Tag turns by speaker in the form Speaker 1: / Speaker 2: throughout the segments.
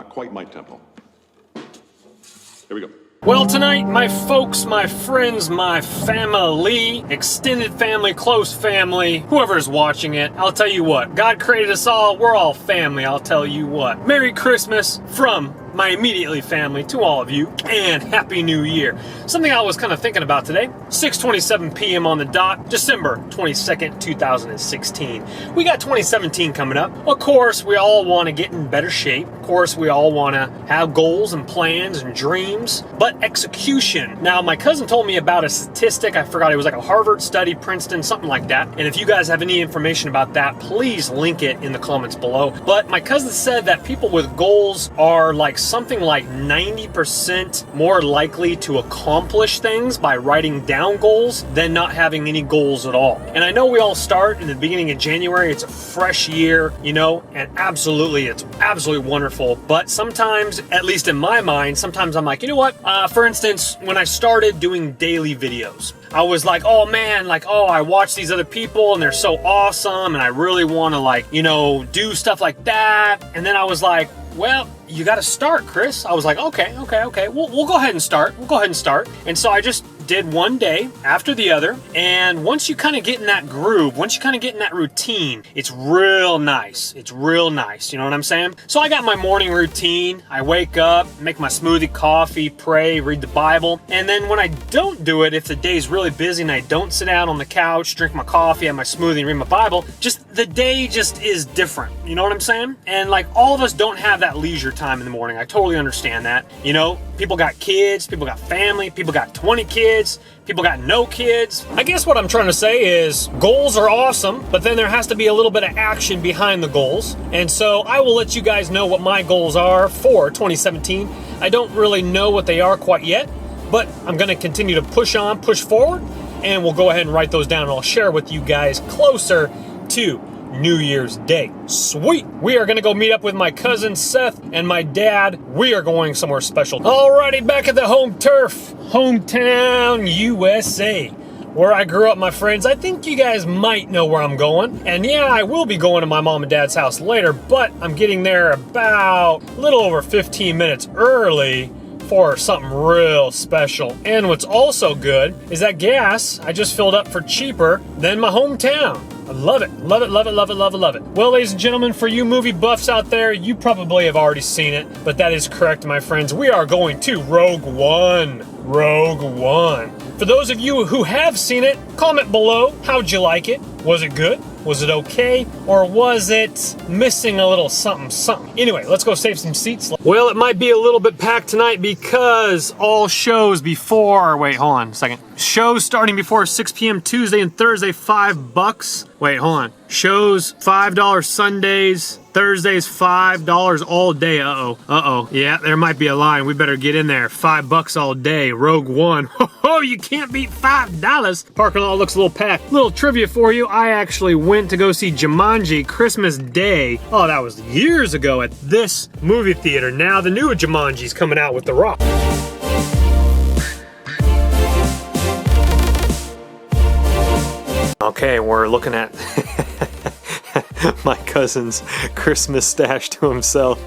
Speaker 1: not quite my tempo. Here we go.
Speaker 2: Well, tonight, my folks, my friends, my family, extended family, close family, whoever's watching it, I'll tell you what, God created us all, we're all family, I'll tell you what. Merry Christmas from my immediately family to all of you, and Happy New Year. Something I was kind of thinking about today, 6:27 p.m. on the dot, December 22nd, 2016. We got 2017 coming up. Of course, we all want to get in better shape. Of course, we all want to have goals and plans and dreams, but execution. Now, my cousin told me about a statistic, I forgot, it was like a Harvard study, Princeton, something like that. And if you guys have any information about that, please link it in the comments below. But my cousin said that people with goals are like something like 90% more likely to accomplish things by writing down goals than not having any goals at all. And I know we all start in the beginning of January, it's a fresh year, you know, and it's absolutely wonderful. But sometimes, at least in my mind, sometimes I'm like, you know what? For instance, when I started doing daily videos, I was like, oh man, like, oh, I watch these other people and they're so awesome and I really want to, like, you know, do stuff like that. And then I was like, well, you got to start, Chris. I was like, okay. We'll go ahead and start. And so I just did one day after the other. And once you kind of get in that groove, once you kind of get in that routine, it's real nice. It's real nice. You know what I'm saying? So I got my morning routine. I wake up, make my smoothie, coffee, pray, read the Bible. And then when I don't do it, if the day's really busy and I don't sit down on the couch, drink my coffee, have my smoothie, and read my Bible, just the day just is different. You know what I'm saying? And like all of us don't have that leisure time in the morning. I totally understand that. You know, people got kids, people got family, people got 20 kids, people got no kids. I guess what I'm trying to say is goals are awesome, but then there has to be a little bit of action behind the goals. And so I will let you guys know what my goals are for 2017. I don't really know what they are quite yet, but I'm going to continue to push forward, and we'll go ahead and write those down and I'll share with you guys closer to New Year's Day. Sweet! We are gonna go meet up with my cousin Seth and my dad. We are going somewhere special. Alrighty, back at the home turf, hometown USA, where I grew up, my friends. I think you guys might know where I'm going. And yeah, I will be going to my mom and dad's house later, but I'm getting there about a little over 15 minutes early for something real special. And what's also good is that gas I just filled up for cheaper than my hometown. I love it. Love it, love it, love it, love it, love it. Well, ladies and gentlemen, for you movie buffs out there, you probably have already seen it, but that is correct, my friends. We are going to Rogue One. Rogue One. For those of you who have seen it, comment below. How'd you like it? Was it good? Was it okay? Or was it missing a little something? Anyway, let's go save some seats. Well, it might be a little bit packed tonight because all shows before, wait, hold on a second. Shows starting before 6 p.m. Tuesday and Thursday, $5. Wait, hold on. Shows $5 Sundays, Thursdays $5 all day. Uh-oh. Yeah, there might be a line. We better get in there. $5 all day. Rogue One. Oh, you can't beat $5. Parking lot looks a little packed. Little trivia for you. I actually went to go see Jumanji Christmas Day. Oh, that was years ago at this movie theater. Now the new Jumanji's coming out with The Rock. Okay, we're looking at my cousin's Christmas stash to himself.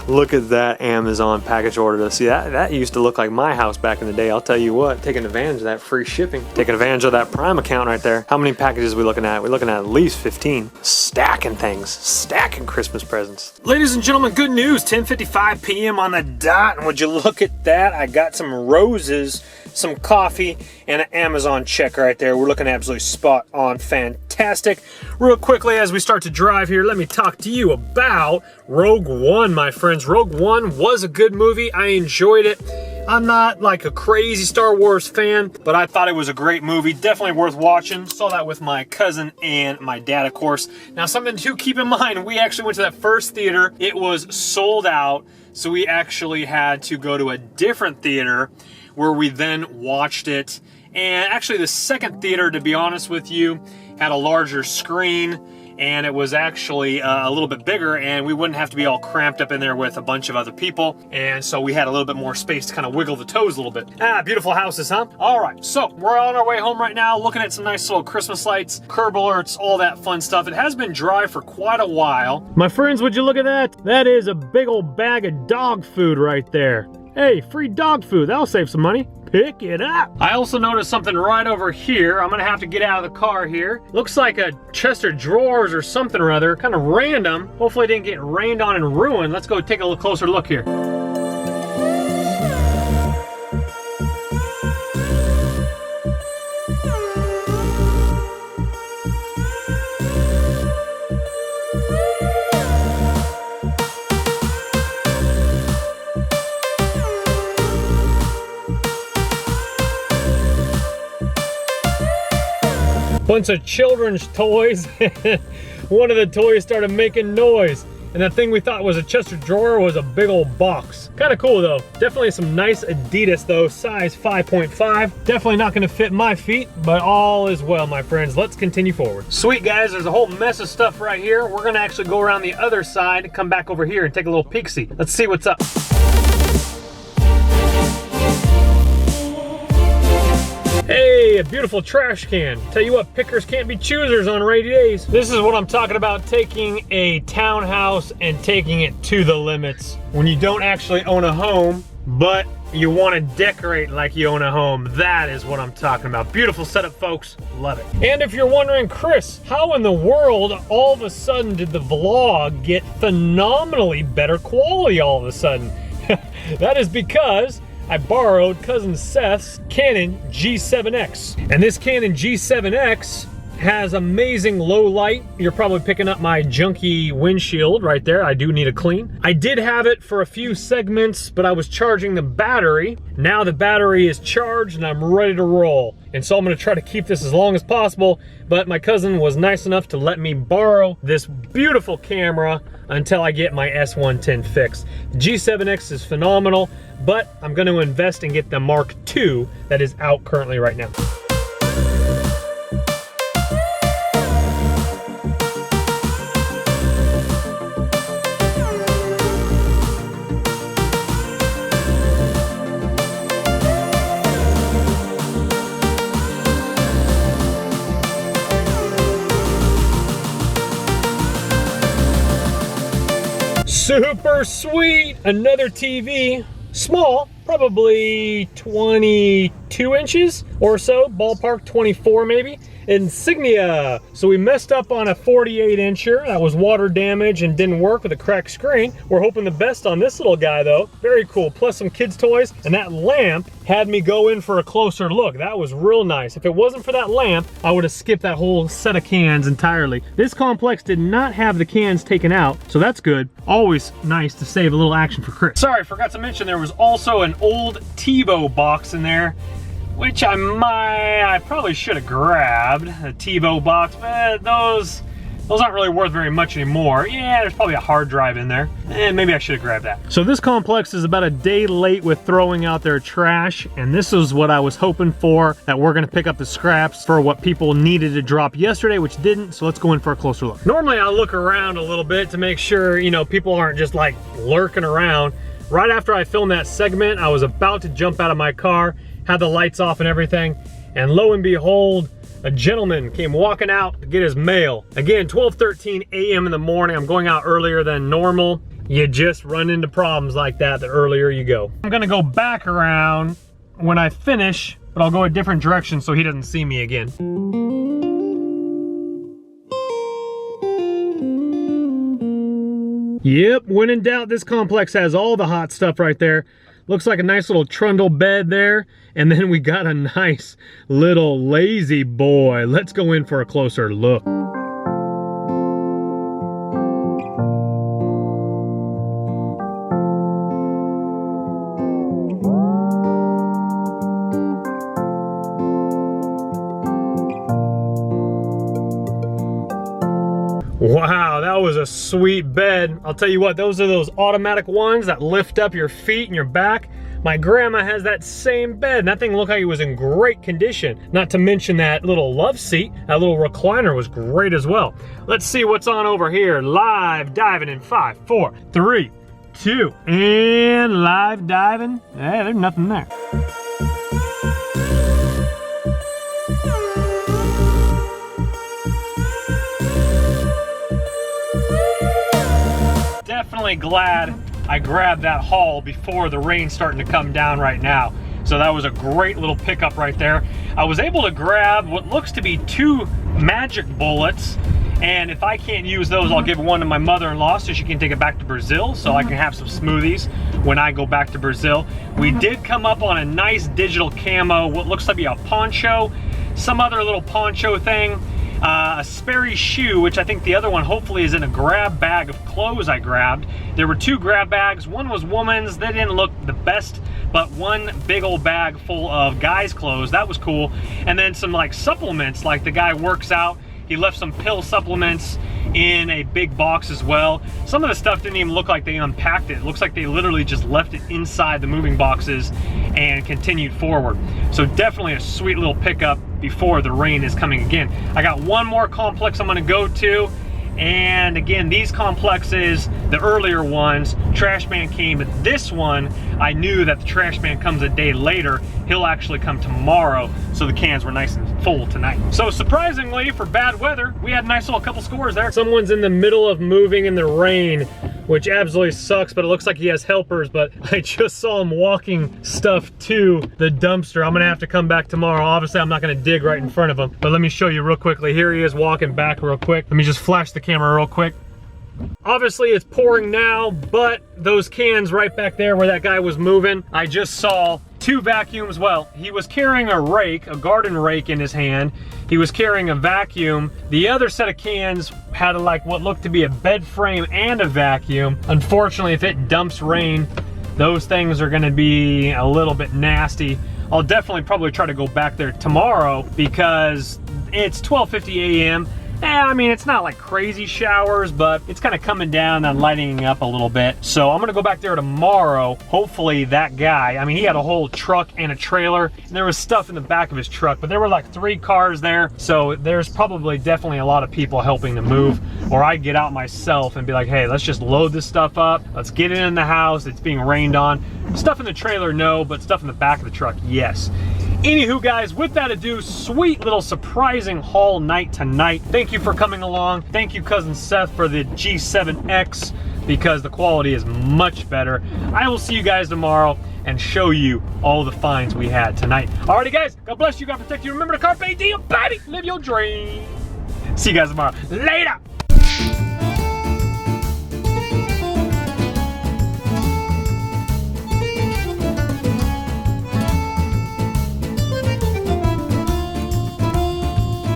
Speaker 2: Look at that Amazon package order. See, that used to look like my house back in the day. I'll tell you what, taking advantage of that free shipping. Taking advantage of that Prime account right there. How many packages are we looking at? We're looking at least 15. Stacking things. Stacking Christmas presents. Ladies and gentlemen, good news. 10:55 p.m. on the dot. And would you look at that? I got some roses, some coffee, and an Amazon check right there. We're looking absolutely spot on. Fantastic. Real quickly, as we start to drive here, let me talk to you about Rogue One, my friends. Rogue One was a good movie. I enjoyed it. I'm not like a crazy Star Wars fan, but I thought it was a great movie. Definitely worth watching. Saw that with my cousin and my dad, of course. Now, something to keep in mind, we actually went to that first theater. It was sold out, so we actually had to go to a different theater where we then watched it. And actually the second theater, to be honest with you, had a larger screen and it was actually a little bit bigger, and we wouldn't have to be all cramped up in there with a bunch of other people. And so we had a little bit more space to kind of wiggle the toes a little bit. Beautiful houses, huh? All right, so we're on our way home right now, looking at some nice little Christmas lights, curb alerts, all that fun stuff. It has been dry for quite a while. My friends, would you look at that? That is a big old bag of dog food right there. Hey, free dog food, that'll save some money. Pick it up. I also noticed something right over here. I'm gonna have to get out of the car here. Looks like a chest of drawers or something or other, kind of random. Hopefully it didn't get rained on and ruined. Let's go take a little closer look here. Bunch of children's toys. One of the toys started making noise, and that thing we thought was a chest of drawer was a big old box. Kind of cool though. Definitely some nice Adidas though, size 5.5. Definitely not gonna fit my feet, but all is well, my friends. Let's continue forward. Sweet guys, there's a whole mess of stuff right here. We're gonna actually go around the other side, come back over here and take a little peek-see. Let's see what's up. Hey, a beautiful trash can. Tell you what, pickers can't be choosers on rainy days. This is what I'm talking about, taking a townhouse and taking it to the limits. When you don't actually own a home, but you want to decorate like you own a home. That is what I'm talking about. Beautiful setup, folks. Love it. And if you're wondering, Chris, how in the world all of a sudden did the vlog get phenomenally better quality all of a sudden? That is because I borrowed cousin Seth's Canon G7X. And this Canon G7X has amazing low light. You're probably picking up my junky windshield right there. I do need a clean. I did have it for a few segments, but I was charging the battery. Now the battery is charged and I'm ready to roll. And so I'm gonna try to keep this as long as possible, but my cousin was nice enough to let me borrow this beautiful camera until I get my S110 fixed. The G7X is phenomenal, but I'm gonna invest and get the Mark II that is out currently right now. Super sweet, another TV, small, probably 22 inches or so, ballpark 24 maybe. Insignia. So we messed up on a 48 incher. That was water damage and didn't work with a cracked screen. We're hoping the best on this little guy though. Very cool, plus some kids toys. And that lamp had me go in for a closer look. That was real nice. If it wasn't for that lamp, I would have skipped that whole set of cans entirely. This complex did not have the cans taken out, so that's good. Always nice to save a little action for Chris. Sorry, forgot to mention there was also an old TiVo box in there, which I probably should have grabbed. A TiVo box, but those aren't really worth very much anymore. Yeah, there's probably a hard drive in there. And maybe I should have grabbed that. So this complex is about a day late with throwing out their trash, and this is what I was hoping for, that we're gonna pick up the scraps for what people needed to drop yesterday, which didn't, so let's go in for a closer look. Normally I look around a little bit to make sure, you know, people aren't just like lurking around. Right after I filmed that segment, I was about to jump out of my car, had the lights off and everything, and lo and behold, a gentleman came walking out to get his mail. Again, 12:13 a.m. in the morning. I'm going out earlier than normal. You just run into problems like that the earlier you go. I'm gonna go back around when I finish, but I'll go a different direction so he doesn't see me again. Yep, when in doubt, this complex has all the hot stuff right there. Looks like a nice little trundle bed there. And then we got a nice little lazy boy. Let's go in for a closer look. Wow, that was a sweet bed. I'll tell you what, those are those automatic ones that lift up your feet and your back. My grandma has that same bed, and that thing looked like it was in great condition. Not to mention that little love seat, that little recliner was great as well. Let's see what's on over here. Live diving in 5, 4, 3, 2, and live diving. Hey, there's nothing there. Definitely glad I grabbed that haul before the rain's starting to come down right now. So that was a great little pickup right there. I was able to grab what looks to be 2 magic bullets, and if I can't use those, I'll give one to my mother-in-law so she can take it back to Brazil so I can have some smoothies when I go back to Brazil. We did come up on a nice digital camo, what looks to be a poncho, some other little poncho thing, a Sperry shoe, which I think the other one hopefully is in a grab bag of clothes I grabbed. There were 2 grab bags. One was woman's. They didn't look the best, but one big old bag full of guys' clothes. That was cool. And then some like supplements, like the guy works out. He left some pill supplements in a big box as well. Some of the stuff didn't even look like they unpacked it. It looks like they literally just left it inside the moving boxes and continued forward. So definitely a sweet little pickup before the rain is coming again. I got one more complex I'm gonna go to. And again, these complexes, the earlier ones, trash man came, but this one, I knew that the trash man comes a day later. He'll actually come tomorrow, so the cans were nice and full tonight. So surprisingly, for bad weather, we had a nice little couple scores there. Someone's in the middle of moving in the rain, which absolutely sucks, but it looks like he has helpers, but I just saw him walking stuff to the dumpster. I'm gonna have to come back tomorrow. Obviously, I'm not gonna dig right in front of him, but let me show you real quickly. Here he is walking back real quick. Let me just flash the camera real quick. Obviously, it's pouring now, but those cans right back there where that guy was moving, I just saw 2 vacuums. Well, he was carrying a rake, a garden rake in his hand. He was carrying a vacuum. The other set of cans had like what looked to be a bed frame and a vacuum. Unfortunately, if it dumps rain, those things are gonna be a little bit nasty. I'll definitely probably try to go back there tomorrow because it's 12:50 a.m. I mean, it's not like crazy showers, but it's kind of coming down and lightening up a little bit. So I'm gonna go back there tomorrow. Hopefully that guy, I mean, he had a whole truck and a trailer, and there was stuff in the back of his truck, but there were like 3 cars there. So there's probably definitely a lot of people helping to move, or I'd get out myself and be like, hey, let's just load this stuff up. Let's get it in the house. It's being rained on. Stuff in the trailer, no, but stuff in the back of the truck, yes. Anywho, guys, with that ado, sweet little surprising haul night tonight. Thank you for coming along. Thank you, Cousin Seth, for the G7X, because the quality is much better. I will see you guys tomorrow and show you all the finds we had tonight. Alrighty, guys, God bless you, God protect you. Remember to carpe diem, baby, live your dream. See you guys tomorrow. Later.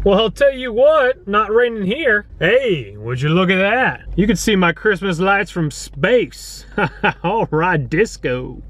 Speaker 2: Well, I'll tell you what, not raining here. Hey, would you look at that? You can see my Christmas lights from space. All right, disco.